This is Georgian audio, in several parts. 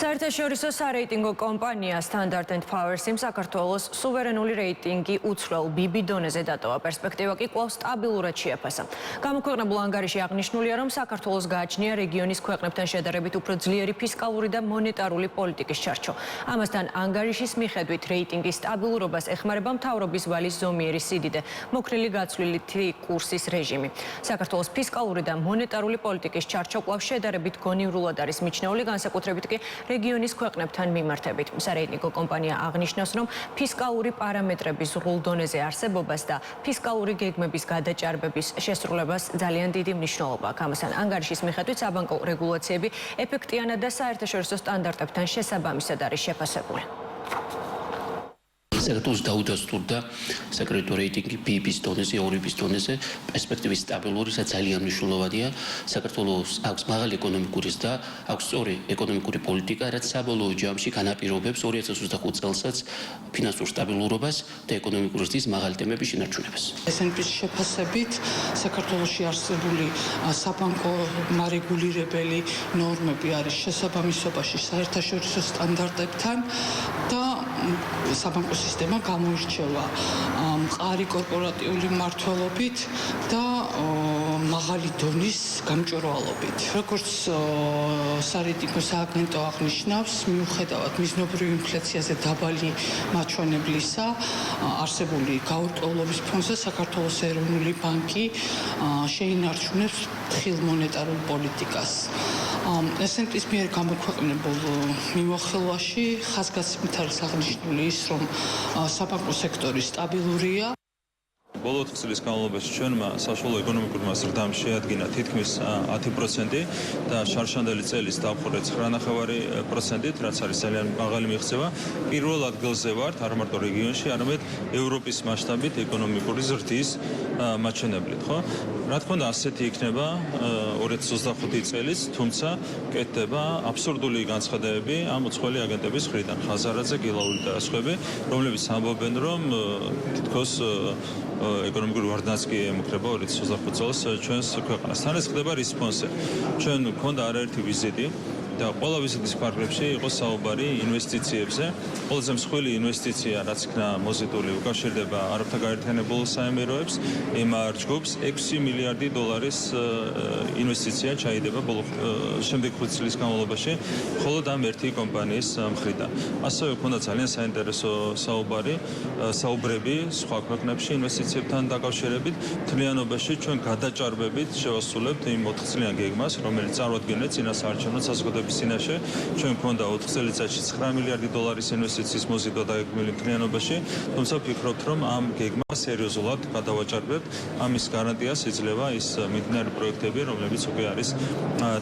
საერთაშორისო სარეიტინგო კომპანია Standard & Poor's საქართველოს სუვერენული რეიტინგი უცვლელ BB დონეზე დატოვა, პერსპექტივა კი კვლავ სტაბილურად შეაფასა. გამოქვეყნებულ ანგარიში აღნიშნულია, რომ საქართველოს გააჩნია რეგიონის ქვეყნებთან შედარებით უფრო ძლიერი ფისკალური და მონეტარული პოლიტიკის ჩარჩო. ამასთან ანგარიშის მიხედვით რეიტინგის სტაბილურობას ეხმარება მთავრობის ვალის ზომიერი სიდიდე, მოქნილი გაცვლითი კურსის რეჟიმი. საქართველოს ფისკალური და მონეტარული პოლიტიკის ჩარჩო კვლავ შედარებით გონივრულად არის მიჩნეული, განსაკუთრებით კი რეგიონის ქვეყნებთან მიმართებით. სარეიტინგო კომპანია აღნიშნავს, რომ ფისკალური პარამეტრების ზღულ დონეზე არსებობას და ფისკალური გეგმების გადაჭარბების შესრულებას ძალიან დიდი მნიშვნელობა აქვს. ამასთან ანგარიშის მიხედვით საბანკო რეგულაციები ეფექტიანად და საერთაშორისო სტანდარტებთან შესაბამისად არის შეფასებული. საქართველოს დაუდასტურდა საკრედიტო რეიტინგი BB-ის დონეზე, 2-ის დონეზე, პერსპექტივის სტაბილური, რაც ძალიან მნიშვნელოვანია. საქართველოს აქვს მაღალი ეკონომიკური და აქვს სწორი ეკონომიკური პოლიტიკა, რაც საბოლოო ჯამში განაპირობებს 2025 წელსაც ფინანსურ სტაბილურობას და ეკონომიკური ზრდის მაღალი ტემპების შენარჩუნებას. S&P-ის შეფასებით საქართველოში არსებული საბანკო მარეგულირებელი ნორმები არის შესაბამისობაში საერთაშორისო სტანდარტებთან და საბანკო სისტემა გამოირჩევა მყარი კორპორატიული მმართველობით და მაღალი დონის გამჭვირვალობით. როგორც სარეიტინგო სააგენტო აღნიშნავს, მიუხედავად მიზნობრივ ინფლაციაზე დაბალი მაჩვენებლისა, არსებული გაურკვევლობის ფონზე საქართველოს ეროვნული ბანკი შეინარჩუნებს თხილ მონეტარულ პოლიტიკას. S&P-ის მიერ გამოქვეყნებულ მიმოხილვაში ხაზგასმით არის აღნიშნული ის, რომ საბანკო სექტორი სტაბილურია. ბოლო 4 წლის განმავლობაში ჩვენმა საშუალო ეკონომიკურმა ზრდამ შეადგინა თითქმის 10% და შარშანდელი წელის დამხურე 9.5%-ით, რაც არის ძალიან მაღალი მიღწევა. პირველ ადგილზე ვართ არ მარტო რეგიონში, არამედ ევროპის მასშტაბით ეკონომიკური ზრდის მაჩვენებლით, ხო? რა თქმა უნდა, ასეთი იქნება 2025 წელიც, თუმცა კეთდება აბსურდული განცხადებები ამ უცხოელი აგენტების მხრიდან, ხაზარაძე, გილაური და სხვები, რომლებიც ამბობენ, რომ თითქოს ეკონომიკური ვარდნაც კი ემუქრება 2025 წელს ჩვენს ქვეყანას. თან ეს ხდება რის ფონზე. ჩვენ გვქონდა არაერთი ვიზიტი და ყველა ვიზიტის ფარგლებში იყო საუბარი ინვესტიციებზე. ყველაზე მსხვილი ინვესტიცია, რაც იქნა მოზიდული, უკავშირდება არაბთა გაერთიანებულ საემიროებს, MR ჯგუფს 6 მილიარდი დოლარის ინვესტიცია ჩაიდება შემდეგ 5 წლის განმავლობაში, მხოლოდ ამ ერთი კომპანიის მხრიდან. ასევე ჰქონდა ძალიან საინტერესო საუბრები სხვა ქვეყნებში ინვესტიციებთან დაკავშირებით. მთლიანობაში ჩვენ გადაჭარბებით შევასრულებთ იმ 4 წლიან გეგმას, რომელიც წარმოადგენდა წინა საარჩევნო საზოგადოების წინაშე. ჩვენ გვქონდა 4 წელიწადში 9 მილიარდი დოლარის ინვესტიციის მოზიდვა დაგეგმილი მთლიანობაში, თუმცა ვფიქრობთ, რომ ამ გეგმას სერიოზულად გადავაჭარბებთ. ამის გარანტიას იძლევა ის მიმდინარე პროექტები, რომლებიც უკვე არის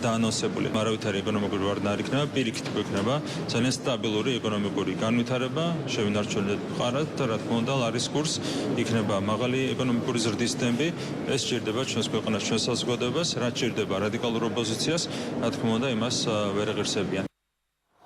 დაანონსებული. არავითარი ეკონომიკური ვარდნა არ იქნება, პირიქით გვექნება ძალიან სტაბილური ეკონომიკური განვითარება, შევინარჩუნებთ მყარად და რა თქმა უნდა ლარის კურს, იქნება მაღალი ეკონომიკური ზრდის ტემპი. ეს სჭირდება ჩვენს ქვეყანას, ჩვენს საზოგადოებას, რაც სჭირდება რადიკალურ ოპოზიციას, რა თქმა უნდა იმას ვერ ეღირსებიან.